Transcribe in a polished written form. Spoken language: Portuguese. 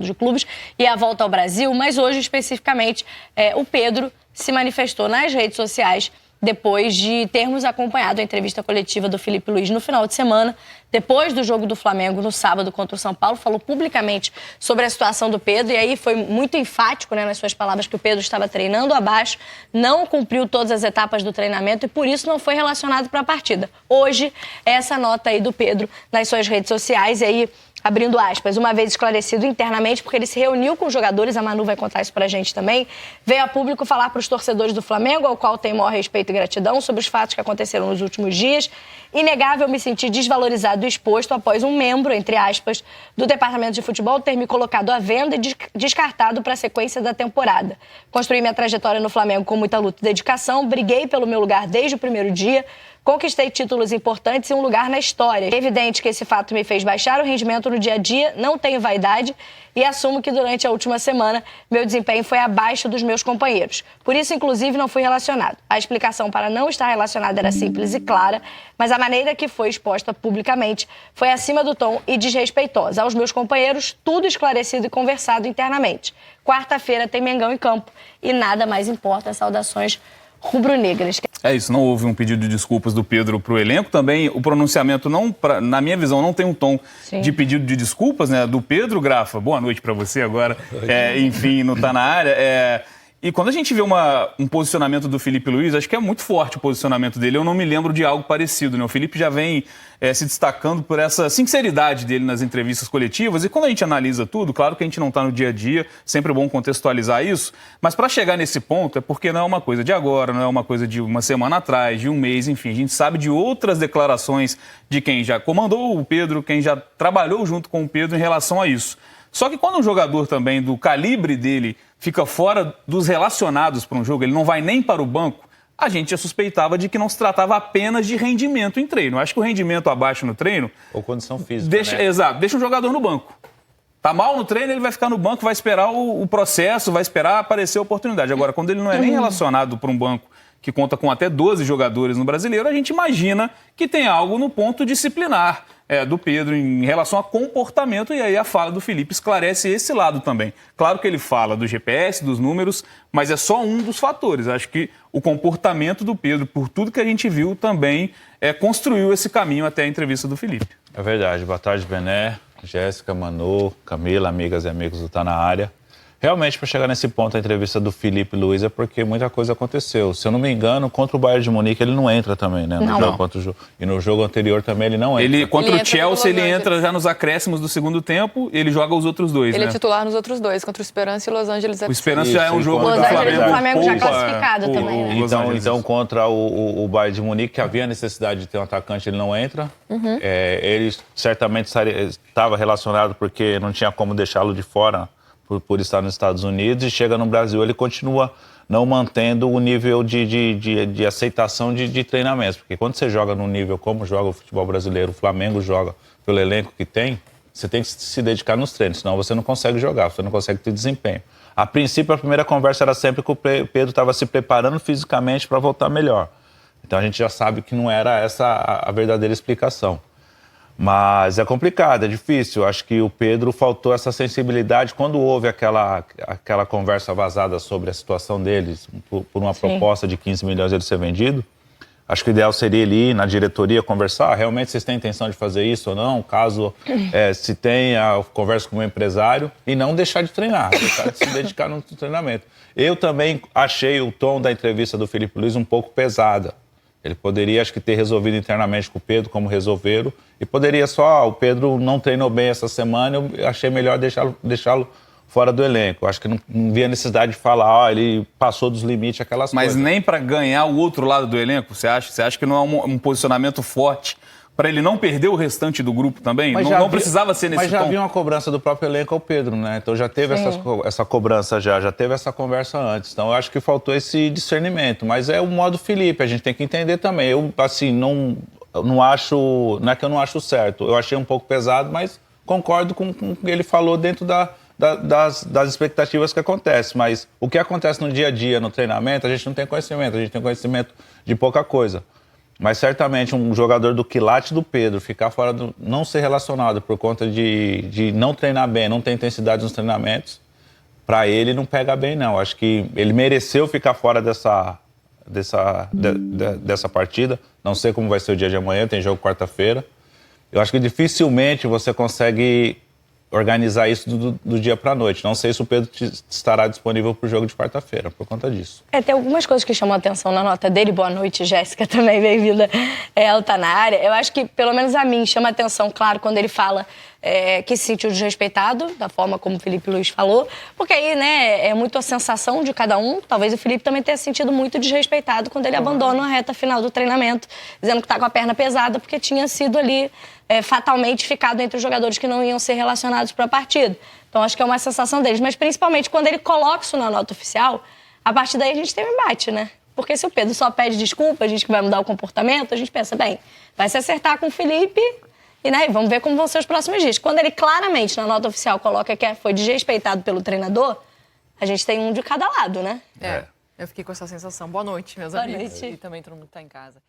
de clubes e a volta ao Brasil, mas hoje, especificamente, o Pedro se manifestou nas redes sociais depois de termos acompanhado a entrevista coletiva do Filipe Luís no final de semana, depois do jogo do Flamengo no sábado contra o São Paulo, falou publicamente sobre a situação do Pedro, e aí foi muito enfático, nas suas palavras, que o Pedro estava treinando abaixo, não cumpriu todas as etapas do treinamento e por isso não foi relacionado para a partida. Hoje, essa nota aí do Pedro nas suas redes sociais, e aí, abrindo aspas, uma vez esclarecido internamente, porque ele se reuniu com os jogadores, a Manu vai contar isso pra gente também, veio a público falar para os torcedores do Flamengo, ao qual tem maior respeito e gratidão, sobre os fatos que aconteceram nos últimos dias. Inegável me sentir desvalorizado e exposto após um membro, entre aspas, do departamento de futebol ter me colocado à venda e descartado para a sequência da temporada. Construí minha trajetória no Flamengo com muita luta e dedicação, briguei pelo meu lugar desde o primeiro dia, conquistei títulos importantes e um lugar na história. É evidente que esse fato me fez baixar o rendimento no dia a dia, não tenho vaidade e assumo que durante a última semana meu desempenho foi abaixo dos meus companheiros. Por isso, inclusive, não fui relacionado. A explicação para não estar relacionado era simples e clara, mas a maneira que foi exposta publicamente foi acima do tom e desrespeitosa. Aos meus companheiros, tudo esclarecido e conversado internamente. Quarta-feira tem Mengão em campo e nada mais importa. Saudações rubro-negras. É isso, não houve um pedido de desculpas do Pedro para o elenco. Também o pronunciamento, na minha visão, não tem um tom de pedido de desculpas, né? Do Pedro. Grafa, boa noite para você agora. Enfim, não está na área. E quando a gente vê um posicionamento do Filipe Luís, acho que é muito forte o posicionamento dele. Eu não me lembro de algo parecido, né? O Filipe já vem se destacando por essa sinceridade dele nas entrevistas coletivas. E quando a gente analisa tudo, claro que a gente não está no dia a dia, sempre é bom contextualizar isso, mas para chegar nesse ponto é porque não é uma coisa de agora, não é uma coisa de uma semana atrás, de um mês, enfim. A gente sabe de outras declarações de quem já comandou o Pedro, quem já trabalhou junto com o Pedro em relação a isso. Só que quando um jogador também do calibre dele fica fora dos relacionados para um jogo, ele não vai nem para o banco, a gente já suspeitava de que não se tratava apenas de rendimento em treino. Acho que o rendimento abaixo no treino... Ou condição física, né? Exato, deixa um jogador no banco. Tá mal no treino, ele vai ficar no banco, vai esperar o processo, vai esperar aparecer a oportunidade. Agora, quando ele não é nem relacionado para um banco que conta com até 12 jogadores no Brasileiro, a gente imagina que tem algo no ponto disciplinar do Pedro em relação a comportamento, e aí a fala do Filipe esclarece esse lado também. Claro que ele fala do GPS, dos números, mas é só um dos fatores. Acho que o comportamento do Pedro, por tudo que a gente viu, também construiu esse caminho até a entrevista do Filipe. É verdade. Boa tarde, Bené, Jéssica, Manu, Camila, amigas e amigos do Tá Na Área. Realmente, para chegar nesse ponto, a entrevista do Filipe Luís é porque muita coisa aconteceu. Se eu não me engano, contra o Bayern de Munique ele não entra também, né? E no jogo anterior também ele não entra. Contra o Chelsea ele entra já nos acréscimos do segundo tempo, ele joga os outros dois, Ele né? é titular nos outros dois, contra o Esperance e Los Angeles FC. O Esperance já é um jogo do Flamengo já classificado também, né? Então, contra o Bayern de Munique, que havia necessidade de ter um atacante, ele não entra. Ele certamente estava relacionado porque não tinha como deixá-lo de fora por estar nos Estados Unidos, e chega no Brasil, ele continua não mantendo o nível de aceitação de treinamentos. Porque quando você joga num nível como joga o futebol brasileiro, o Flamengo joga pelo elenco que tem, você tem que se dedicar nos treinos, senão você não consegue jogar, você não consegue ter desempenho. A princípio, a primeira conversa era sempre que o Pedro estava se preparando fisicamente para voltar melhor. Então a gente já sabe que não era essa a verdadeira explicação. Mas é complicado, é difícil. Acho que o Pedro faltou essa sensibilidade. Quando houve aquela conversa vazada sobre a situação deles, por uma proposta de 15 milhões ele ser vendido, acho que o ideal seria ele ir na diretoria conversar. Realmente vocês têm intenção de fazer isso ou não? Caso se tenha, conversa com o empresário e não deixar de treinar, deixar de se dedicar no treinamento. Eu também achei o tom da entrevista do Filipe Luís um pouco pesada. Ele poderia, acho que, ter resolvido internamente com o Pedro, como resolveram, e poderia o Pedro não treinou bem essa semana, eu achei melhor deixá-lo fora do elenco. Acho que não via necessidade de falar, ele passou dos limites, aquelas coisas. Mas nem para ganhar o outro lado do elenco, você acha? Você acha que não é um posicionamento forte para ele não perder o restante do grupo também? Não precisava ser nesse tom. Mas já havia uma cobrança do próprio elenco ao Pedro, né? Então já teve essa cobrança, já teve essa conversa antes. Então eu acho que faltou esse discernimento. Mas é o modo Filipe, a gente tem que entender também. Eu, assim, não acho... Não é que eu não acho certo. Eu achei um pouco pesado, mas concordo com o que ele falou dentro das expectativas que acontecem. Mas o que acontece no dia a dia, no treinamento, a gente não tem conhecimento. A gente tem conhecimento de pouca coisa. Mas certamente um jogador do quilate do Pedro ficar fora, não ser relacionado por conta de não treinar bem, não ter intensidade nos treinamentos, para ele não pega bem, não. Acho que ele mereceu ficar fora dessa partida. Não sei como vai ser o dia de amanhã, tem jogo quarta-feira. Eu acho que dificilmente você consegue organizar isso do dia para a noite. Não sei se o Pedro estará disponível para o jogo de quarta-feira, por conta disso. Tem algumas coisas que chamam a atenção na nota dele. Boa noite, Jéssica, também bem-vinda. Ela tá na área. Eu acho que, pelo menos a mim, chama a atenção, claro, quando ele fala que se sentiu desrespeitado, da forma como o Filipe Luís falou, porque aí, né, é muito a sensação de cada um. Talvez o Filipe também tenha se sentido muito desrespeitado quando ele abandona a reta final do treinamento, dizendo que tá com a perna pesada, porque tinha sido ali fatalmente ficado entre os jogadores que não iam ser relacionados para a partida. Então, acho que é uma sensação deles. Mas, principalmente, quando ele coloca isso na nota oficial, a partir daí a gente tem um embate, né? Porque se o Pedro só pede desculpa, a gente que vai mudar o comportamento, a gente pensa, bem, vai se acertar com o Filipe e, né, vamos ver como vão ser os próximos dias. Quando ele claramente, na nota oficial, coloca que foi desrespeitado pelo treinador, a gente tem um de cada lado, né? Eu fiquei com essa sensação. Boa noite, meus amigos. E também todo mundo que tá em casa.